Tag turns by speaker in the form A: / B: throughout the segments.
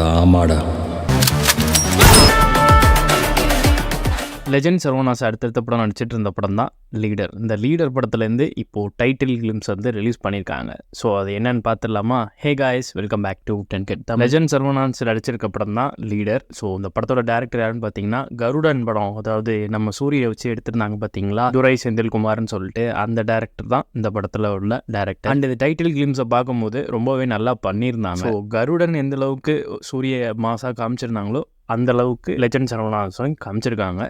A: ஆமாடா.
B: லெஜண்ட் சரவணாஸ் அடுத்தடுத்த படம் நடிச்சிட்டு இருந்த படம் தான் லீடர். இந்த லீடர் படத்துலேருந்து இப்போது டைட்டில் கிளிம்ஸ் வந்து ரிலீஸ் பண்ணியிருக்காங்க. ஸோ அது என்னென்னு பார்த்துடலாமா? Hey guys, welcome back to 10 தான். லெஜண்ட் சரவணாஸ் நடிச்சிருக்க படம் தான் லீடர். ஸோ இந்த படத்தோட டேரக்டர் யாருன்னு பார்த்தீங்கன்னா கருடன் படம், அதாவது நம்ம சூரியை வச்சு எடுத்திருந்தாங்க பார்த்தீங்களா, துரை செந்தில்குமார்னு சொல்லிட்டு அந்த டேரக்டர் தான் இந்த படத்தில் உள்ள டேரக்டர். அண்ட் இந்த டைட்டில் கிளிம்ஸை பார்க்கும்போது ரொம்பவே நல்லா பண்ணியிருந்தாங்க. ஸோ கருடன் எந்த அளவுக்கு சூரிய மாசாக காமிச்சிருந்தாங்களோ அந்த அளவுக்கு லெஜண்ட் சரவணாஸையும் காமிச்சிருக்காங்க.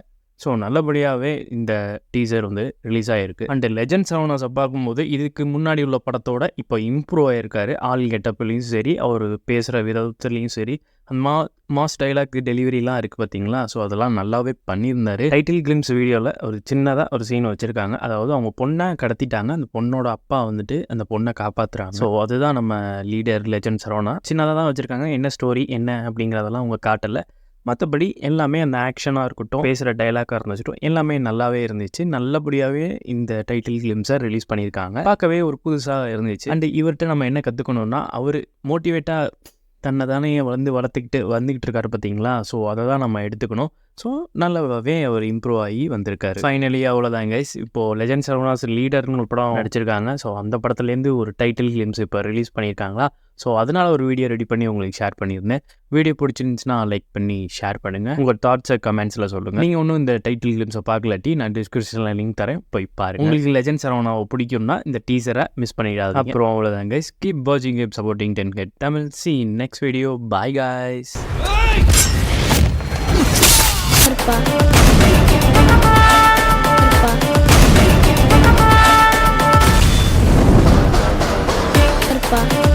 B: ஸோ நல்லபடியாகவே இந்த டீசர் வந்து ரிலீஸ் ஆகிருக்கு. அண்ட் லெஜண்ட் சரவணாஸை பார்க்கும்போது இதுக்கு முன்னாடி உள்ள படத்தோட இப்போ இம்ப்ரூவ் ஆகிருக்காரு. ஆல் கெட்டப்லையும் சரி, அவர் பேசுகிற விதத்துலேயும் சரி, அந்த மாஸ் டைலாக் டெலிவரிலாம் இருக்குது பார்த்தீங்களா. ஸோ அதெல்லாம் நல்லாவே பண்ணியிருந்தார். டைட்டில் கிளிம்ஸ் வீடியோவில் ஒரு சின்னதாக ஒரு சீன் வச்சுருக்காங்க. அதாவது அவங்க பொண்ணை கடத்திட்டாங்க, அந்த பொண்ணோட அப்பா வந்துட்டு அந்த பொண்ணை காப்பாற்றுறாங்க. ஸோ அதுதான் நம்ம லீடர் லெஜண்ட் சரவணா. சின்னதாக தான் வச்சுருக்காங்க. என்ன ஸ்டோரி என்ன அப்படிங்கிறதெல்லாம் அவங்க காட்டலை. மற்றபடி எல்லாமே அந்த ஆக்ஷனாக இருக்கட்டும், பேசுகிற டைலாக்காக இருந்துச்சுட்டும், எல்லாமே நல்லாவே இருந்துச்சு. நல்லபடியாகவே இந்த டைட்டில் கிளிம்ஸை ரிலீஸ் பண்ணியிருக்காங்க. பார்க்கவே ஒரு புதுசாக இருந்துச்சு. அண்ட் இவர்கிட்ட நம்ம என்ன கற்றுக்கணுன்னா, அவர் மோட்டிவேட்டாக தன்னை தானே வந்துக்கிட்டு இருக்காரு பார்த்தீங்களா. ஸோ அதை தான் நம்ம எடுத்துக்கணும். ஸோ நல்லாவே அவர் இம்ப்ரூவ் ஆகி வந்திருக்காரு. ஃபைனலி அவ்வளோதான் கைஸ். இப்போது லெஜண்ட் சரவணாஸ் லீடர்னு ஒரு படம் நடிச்சிருக்காங்க. ஸோ அந்த படத்துலேருந்து ஒரு டைட்டில் கிளிம்ஸ் இப்போ ரிலீஸ் பண்ணியிருக்காங்களா. ஸோ அதனால் ஒரு வீடியோ ரெடி பண்ணி உங்களுக்கு ஷேர் பண்ணியிருந்தேன். வீடியோ பிடிச்சிருந்துச்சுன்னா லைக் பண்ணி ஷேர் பண்ணுங்கள். உங்கள் தாட்ஸை கமெண்ட்ஸில் சொல்லுங்கள். நீங்கள் ஒன்றும் இந்த டைட்டில் கிளிம்ஸை பார்க்கலாட்டி நான் டிஸ்கிரிப்ஷனில் லிங்க் தரேன், போய் பாருங்கள். உங்களுக்கு லெஜண்ட் சரவணாவை பிடிக்கும்னா இந்த டீசரை மிஸ் பண்ணிடாது. அப்புறம் அவ்வளோதான் கைஸ். கீப் வாட்சிங், keep supporting 10K Tamil. See you next video. Bye guys. Terpa.